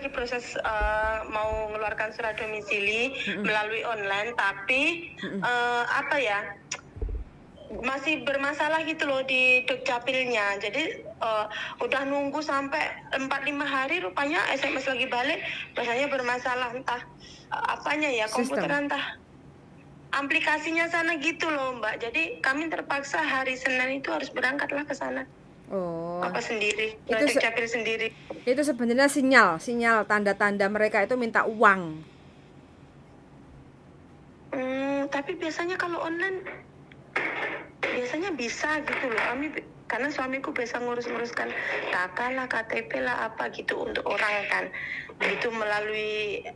lagi proses mau mengeluarkan surat domisili melalui online, tapi apa ya, masih bermasalah gitu loh di Dukcapilnya. Jadi udah nunggu sampai 4-5 hari, rupanya SMS lagi balik, rasanya bermasalah, entah apanya ya, komputer Sistem. entah aplikasinya sana gitu loh Mbak. Jadi kami terpaksa hari Senin itu harus berangkatlah ke sana. Oh, Sendiri, ke itu Dukcapil sendiri. itu sebenarnya sinyal tanda-tanda mereka itu minta uang. Tapi biasanya kalau online biasanya bisa gitu loh. Karena suamiku bisa ngurus-nguruskan KK lah, KTP lah, apa gitu untuk orang kan. Itu melalui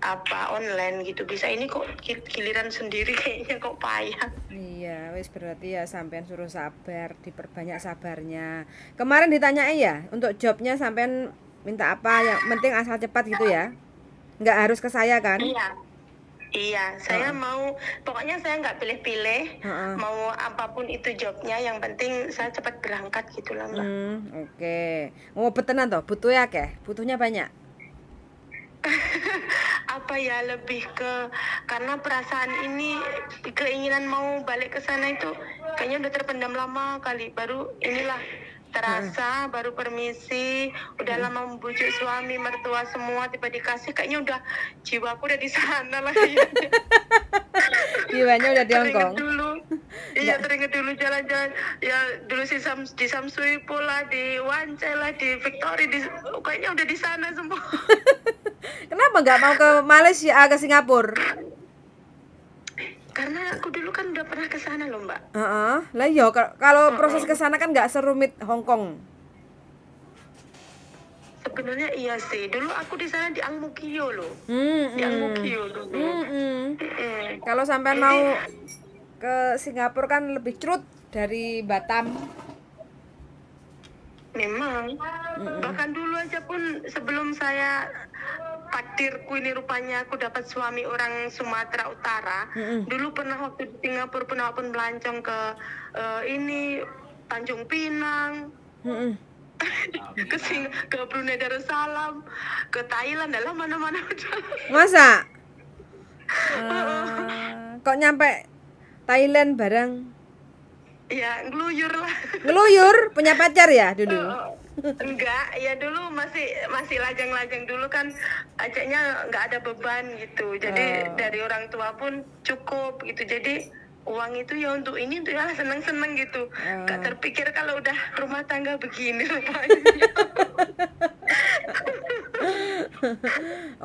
online gitu bisa. Ini kok giliran sendiri kayaknya kok payah. Iya, wis berarti ya sampean suruh sabar, diperbanyak sabarnya. Kemarin ditanyai ya, untuk jobnya sampean minta apa, yang penting asal cepat gitu ya. Nggak harus ke saya kan? Iya, saya mau, pokoknya saya nggak pilih-pilih, Heeh. mau apapun itu jobnya, yang penting saya cepat berangkat gitu lah Mbak. Oke. Mau betenan toh, butuhnya akeh, butuhnya banyak. Apa ya, lebih ke karena perasaan ini, keinginan mau balik ke sana itu kayaknya udah terpendam lama kali, baru inilah terasa, baru permisi, udah lama membujuk suami mertua semua, tiba dikasih, kayaknya udah jiwaku udah di sana lah. Jiwanya udah di Teringat Hongkong. dulu, iya teringat dulu jalan-jalan ya dulu di Samsui pula, di Wance lah, di Victory, kayaknya udah di sana semua. Kenapa nggak mau ke Malaysia, ke Singapura? Karena aku dulu kan udah pernah ke sana loh Mbak. Heeh. Lah iya, kalau proses ke sana kan nggak serumit Hongkong. Sebenarnya iya sih, dulu aku di sana di Ang Mo Kio loh. Di Ang Mo Kio dulu. Kalau sampean mau ke Singapura kan lebih cerut dari Batam. Memang, bahkan dulu aja pun sebelum saya takdirku ini rupanya aku dapat suami orang Sumatera Utara. Dulu pernah waktu di Singapura pernah pun melancong ke ini Tanjung Pinang, ke Brunei Darussalam, ke Thailand, dalam mana-mana udah. Masa? Kok nyampe Thailand bareng? Ya ngeluyur lah. Ngeluyur, punya pacar ya dulu? Enggak, ya dulu masih lajang-lajang dulu kan, ajaknya nggak ada beban gitu. Jadi dari orang tua pun cukup gitu. Jadi uang itu ya untuk ini, untuk ya seneng-seneng gitu. Gak terpikir kalau udah rumah tangga begini rupanya.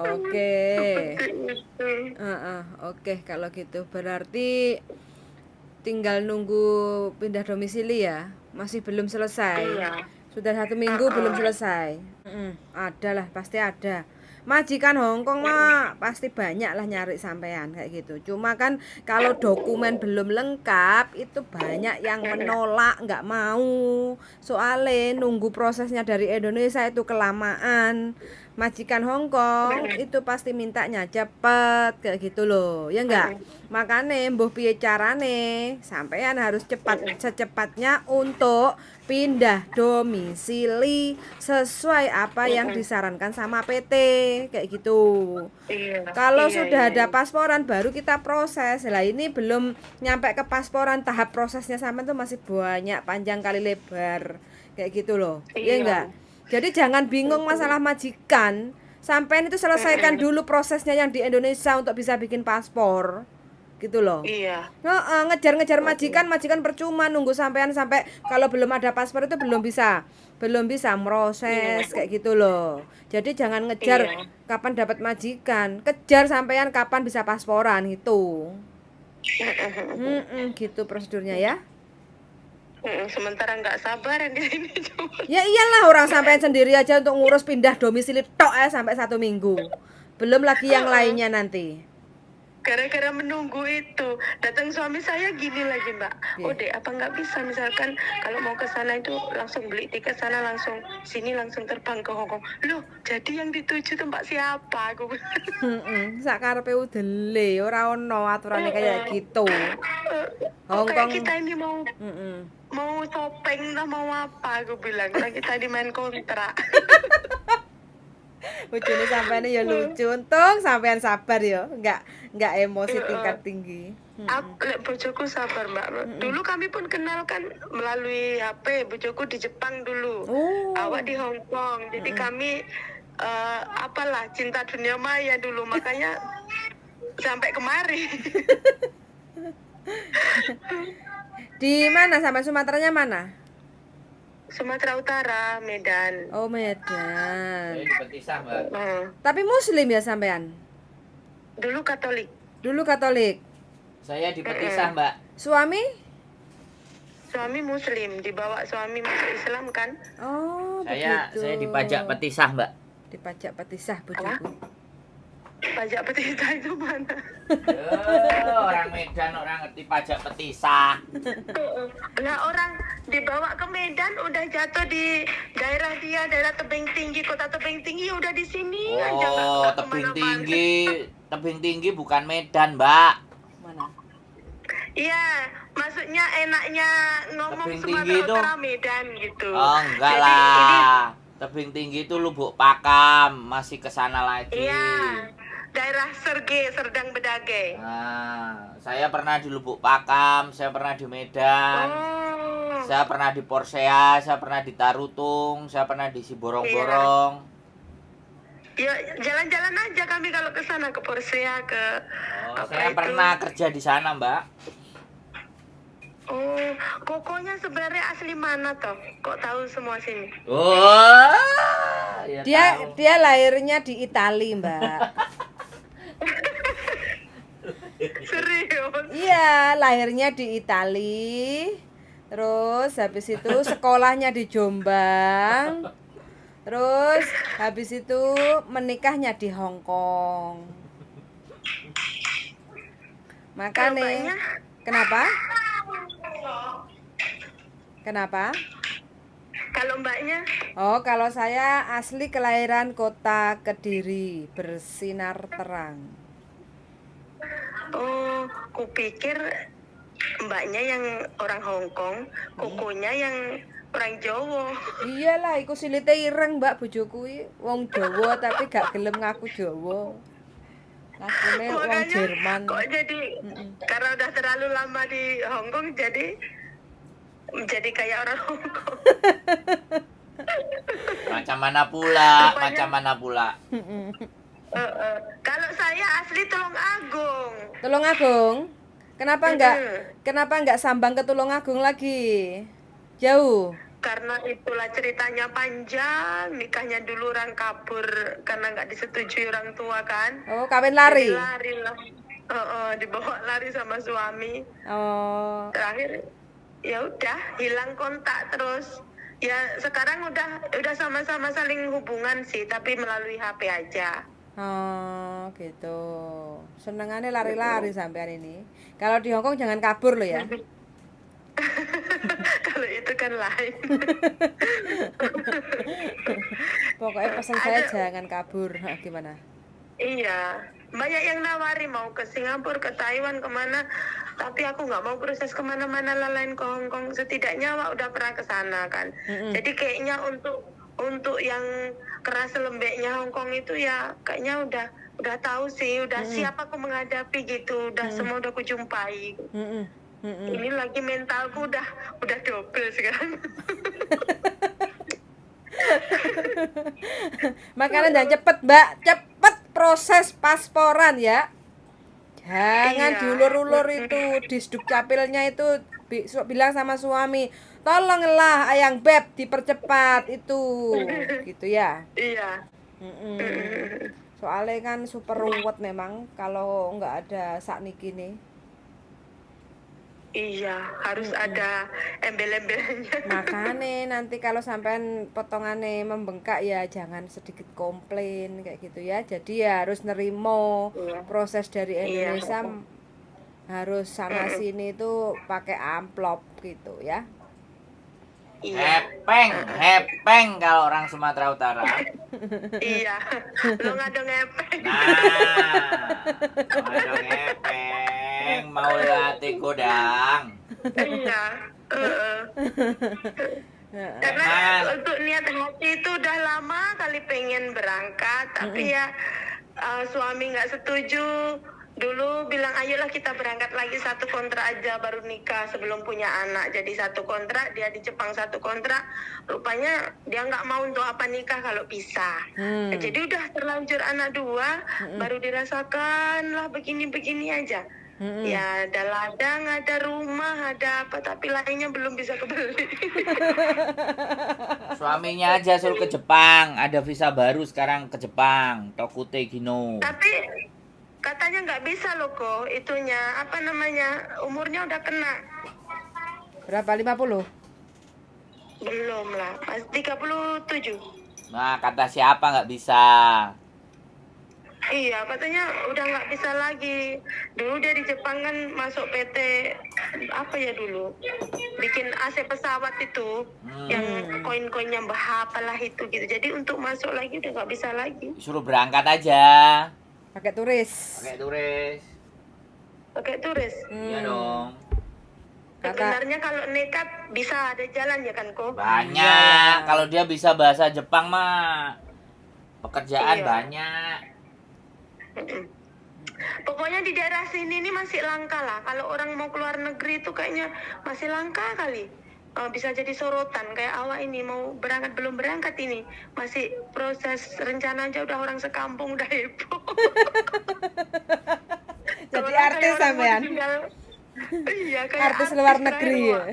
Oke. Seperti itu. Oke, kalau gitu berarti tinggal nunggu pindah domisili ya? Masih belum selesai. Iya. Sudah 1 minggu belum selesai. Ada lah, pasti ada. Majikan Hongkong mah pasti banyak lah nyari sampean kayak gitu. Cuma kan kalau dokumen belum lengkap itu banyak yang menolak, nggak mau. Soalnya nunggu prosesnya dari Indonesia itu kelamaan. Majikan Hongkong itu pasti mintanya cepet kayak gitu loh, ya enggak? Makanya mbuh piye carane sampean harus cepat secepatnya untuk pindah domisili sesuai apa yang disarankan sama PT kayak gitu. Kalau sudah ada pasporan baru kita proses. Lah ini belum nyampe ke pasporan, tahap prosesnya sampean tuh masih banyak, panjang kali lebar kayak gitu loh. Ya enggak? Jadi jangan bingung masalah majikan. Sampean itu selesaikan dulu prosesnya yang di Indonesia untuk bisa bikin paspor. Gitu loh. Iya. Ngejar-ngejar majikan percuma, nunggu sampean sampai kalau belum ada paspor itu belum bisa proses kayak gitu loh. Jadi jangan ngejar kapan dapat majikan, kejar sampean kapan bisa pasporan gitu. Gitu prosedurnya ya. Sementara nggak sabaran di sini cuma. Ya iyalah, orang sampean sendiri aja untuk ngurus pindah domisili tok ya sampai 1 minggu. Belum lagi yang lainnya nanti. Gara-gara menunggu itu, datang suami saya gini lagi Mbak. Oh dek, apa nggak bisa misalkan kalau mau ke sana itu langsung beli tiket sana, langsung sini, langsung terbang ke Hongkong. Loh, jadi yang dituju tuh Mbak siapa? Aku Sakarepe udele, ora ono aturane kayak gitu. kok kayak Hongkong. kita ini mau shopping lah, mau apa? Aku bilang, kita di main kontrak. Bojone sampean ya lucu. Untung sampean sabar ya, enggak emosi tingkat tinggi. Lek bojoku sabar Mbak. Dulu kami pun kenal kan melalui HP. Bojoku di Jepang dulu. Oh. Awak di Hong Kong. Jadi kami apalah cinta dunia maya dulu, makanya sampai kemari. Di mana sampai Sumateranya mana? Sumatera Utara, Medan. Oh, Medan. Saya di Petisah, Mbak. Tapi muslim ya sampean? Dulu Katolik. Dulu Katolik. Saya di Petisah, Mbak. Suami? Suami Muslim, dibawa suami masuk Islam kan? Oh, Saya begitu. di Pajak Petisah, Mbak. Di pajak petisah bojoku. Pajak Petisah itu mana? Orang Medan orang ngerti Pajak Petisah. Nah, orang dibawa ke Medan udah jatuh di daerah dia, daerah Tebing Tinggi, kota Tebing Tinggi udah di sini aja nggak Oh, tebing tinggi. Tebing tinggi bukan Medan, Mbak. Mana? Iya, maksudnya enaknya ngomong Tebing Sumatera Tinggi itu? Utara Medan gitu. Oh, enggak Jadi ini, lah. Tebing tinggi itu Lubuk Pakam, masih ke sana lagi. iya, daerah Serdang Bedage. Nah, saya pernah di Lubuk Pakam, saya pernah di Medan. Oh, Saya pernah di Porsea, saya pernah di Tarutung, saya pernah di Siborong-borong. ya jalan-jalan aja kami kalau ke sana, ke Porsea, ke Oh, apa saya itu? pernah kerja di sana, Mbak. Oh, kokonya sebenarnya asli mana toh? Kok tahu semua sini? Oh, ya tahu. Dia lahirnya di Itali, Mbak. Serius? Iya, lahirnya di Itali. Terus habis itu sekolahnya di Jombang. Terus habis itu menikahnya di Hong Kong. Makanya Mbaknya? kenapa? Kenapa? Kalau mbaknya? Oh, kalau saya asli kelahiran kota Kediri, bersinar terang. Oh, kupikir mbaknya yang orang Hong Kong, kokonya yang orang Jawa. Iyalah, iku silite ireng Mbak bojoku kuwi wong Jawa tapi gak gelem ngaku Jawa. Ngakune wong Makanya Jerman. kok jadi karena udah terlalu lama di Hong Kong jadi kayak orang Hong Kong. Macam mana pula? Rupanya- Macam mana pula? Kalau saya asli Tulungagung. Tulungagung. Kenapa enggak sambang ke Tulungagung lagi? Jauh. Karena itulah ceritanya panjang, nikahnya dulu orang kabur karena nggak disetujui orang tua kan. Oh, kawin lari. Jadi lari lah. Dibawa lari sama suami. Oh. Terakhir ya udah hilang kontak terus. Ya sekarang udah sama-sama saling hubungan sih, tapi melalui HP aja. Oh, gitu. Senengannya lari-lari sampean ini. Kalau di Hongkong jangan kabur lo ya. Kalau itu kan lain. Pokoknya pesan saya jangan kabur. Hah, gimana? Iya, banyak yang nawari mau ke Singapura, ke Taiwan, kemana. Tapi aku nggak mau proses kemana-mana lah lain ke Hong Kong. Setidaknya awak udah pernah ke sana kan. Jadi kayaknya untuk yang keras lembeknya Hong Kong itu ya kayaknya udah tahu sih, udah siap aku menghadapi gitu. Udah semua udah kujumpai. Ini lagi mentalku udah double sekarang. Makanya jangan cepet Mbak, cepet proses pasporan ya. Jangan Iya. diulur-ulur itu di Dukcapilnya itu bilang sama suami, tolonglah ayang beb dipercepat itu, gitu ya. Iya. Soalnya kan super ruwet memang kalau nggak ada sakniki nih. Iya, harus ada embel-embelnya. Makanya nanti kalau sampean potongannya membengkak ya jangan sedikit komplain kayak gitu ya. Jadi ya harus nerimo Iya. proses dari Iya. Indonesia harus sana sini itu pakai amplop gitu ya. Iya. Hepeng kalau orang Sumatera Utara. Iya. Lo nggak ngepek. Ada hepeng, mau latih godang. Iya. Karena Emang. untuk niat hati itu udah lama kali pengen berangkat, tapi ya suami nggak setuju. Dulu bilang ayolah kita berangkat lagi, satu kontrak aja baru nikah sebelum punya anak. Jadi satu kontrak, dia di Jepang satu kontrak. Rupanya dia nggak mau, untuk apa nikah kalau pisah. Jadi udah terlanjur anak 2, baru dirasakan lah begini-begini aja. Ya ada ladang, ada rumah, ada apa, tapi lainnya belum bisa kebeli. Suaminya aja suruh ke Jepang. Ada visa baru sekarang ke Jepang. Tokute Gino. Tapi katanya nggak bisa loh kok, itunya apa namanya, umurnya udah kena. Berapa? 50? Belum lah, pas 37. Nah, kata siapa nggak bisa? Iya, katanya udah nggak bisa lagi. Dulu dia di Jepang kan masuk PT apa ya dulu, bikin AC pesawat itu, yang koin-koinnya apalah itu gitu. Jadi untuk masuk lagi udah nggak bisa lagi. Suruh berangkat aja. Pakai turis. Pakai turis. Pakai turis. Iya dong. Sebenarnya kalau nekat bisa ada jalan ya kan kok. Banyak. Kalau dia bisa bahasa Jepang mah pekerjaan Iya. banyak. Pokoknya di daerah sini ini masih langka lah. Kalau orang mau keluar negeri itu kayaknya masih langka kali. Bisa jadi sorotan kayak awak ini mau berangkat belum berangkat ini, masih proses rencana aja udah orang sekampung udah heboh. Jadi Soalnya artis kayak orang mau sampean. ditinggal. Iya, kayak Artis luar lah negeri ini, ya. Wak.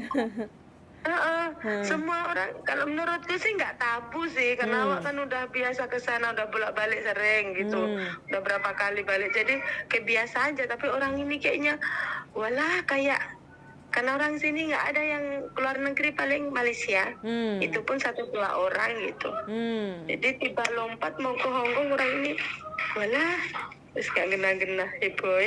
Semua orang, kalau menurutku sih nggak tabu sih, karena awak kan udah biasa ke sana, udah bolak-balik sering gitu, udah berapa kali balik, jadi kebiasaan aja. Tapi orang ini kayaknya, walah kayak, karena orang sini nggak ada yang keluar negeri, paling Malaysia, itu pun 1-2 orang gitu. Jadi tiba lompat mau ke Hongkong, orang ini, walah, terus gak gena-gena, boy.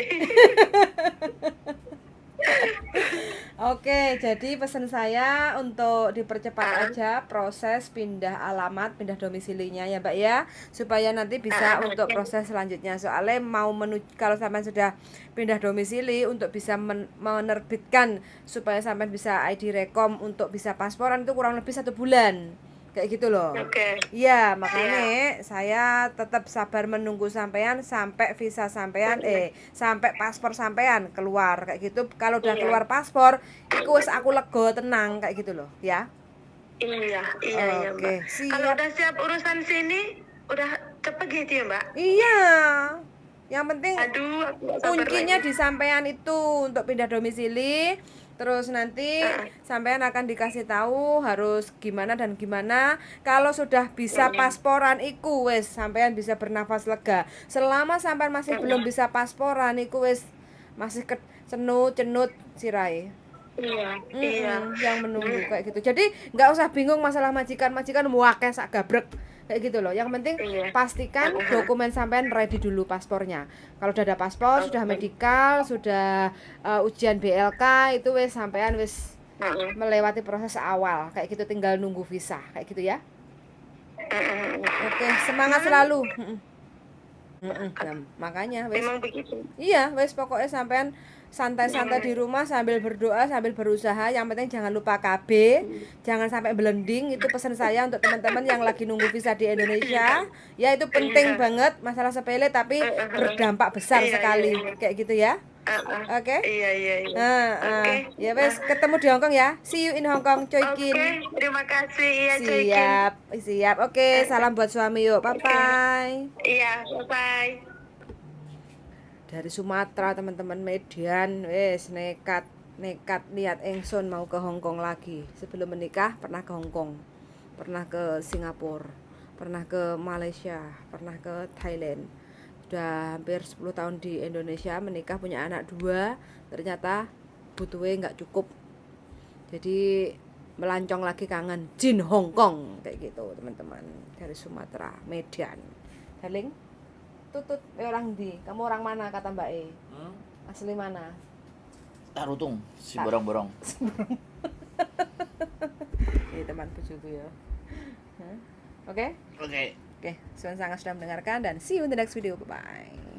Oke, jadi pesan saya untuk dipercepat aja proses pindah alamat, pindah domisilinya ya Mbak ya, supaya nanti bisa untuk proses selanjutnya. Soalnya mau menuju, kalau sampai sudah pindah domisili, untuk bisa menerbitkan supaya sampai bisa ID Rekom untuk bisa pasporan itu kurang lebih 1 bulan. Kayak gitu loh. Oke. Iya, makanya saya tetap sabar menunggu sampean sampai visa sampean sampai paspor sampean keluar kayak gitu. Kalau udah keluar paspor, iku wis aku lega tenang kayak gitu loh, ya. Iya, Oke, Mbak. siap. Kalau udah siap urusan sini, udah cepet gitu ya, Mbak? Iya. Yang penting Aduh, aku gak sabar kuncinya lagi. di sampean itu untuk pindah domisili. Terus nanti sampean akan dikasih tahu harus gimana dan gimana. Kalau sudah bisa pasporan iku wis sampean bisa bernafas lega. Selama sampean masih belum bisa pasporan iku wis masih cenut sirai. Iya. Yang menunggu kayak gitu. Jadi nggak usah bingung masalah majikan muakeh sak gabrek kayak gitu loh. Yang penting pastikan dokumen sampean ready dulu paspornya. Kalau udah ada paspor, sudah medikal, sudah ujian BLK, itu wis sampean wis melewati proses awal kayak gitu, tinggal nunggu visa kayak gitu ya. Oke, semangat selalu. Makanya wis. Memang begitu. Iya, wes pokoknya sampean santai-santai di rumah sambil berdoa, sambil berusaha. Yang penting jangan lupa KB, jangan sampai blending. Itu pesan saya untuk teman-teman yang lagi nunggu visa di Indonesia. Ya itu penting banget, masalah sepele tapi berdampak besar sekali. Kayak gitu ya. Oke? Iya. Oke. Ya wes, ketemu di Hongkong ya. See you in Hong Kong, Choi Kin. Oke, terima kasih. Iya, Choi Kin. Siap. Oke, salam buat suami yuk. Bye-bye. Iya, bye-bye. Dari Sumatera teman-teman, Medan, wes nekat lihat Engson mau ke Hongkong lagi. Sebelum menikah pernah ke Hongkong, pernah ke Singapura, pernah ke Malaysia, pernah ke Thailand. Sudah hampir 10 tahun di Indonesia, menikah punya anak 2, ternyata butuhnya nggak cukup. Jadi melancong lagi, kangen Jin Hongkong kayak gitu teman-teman. Dari Sumatera, Medan. Darling, tutut orang di, kamu orang mana kata Mbak E? Asli mana? Tarutung, si borong-borong. Ini teman bujuku ya. Oke, Oke. sudah mendengarkan dan see you in the next video. Bye bye.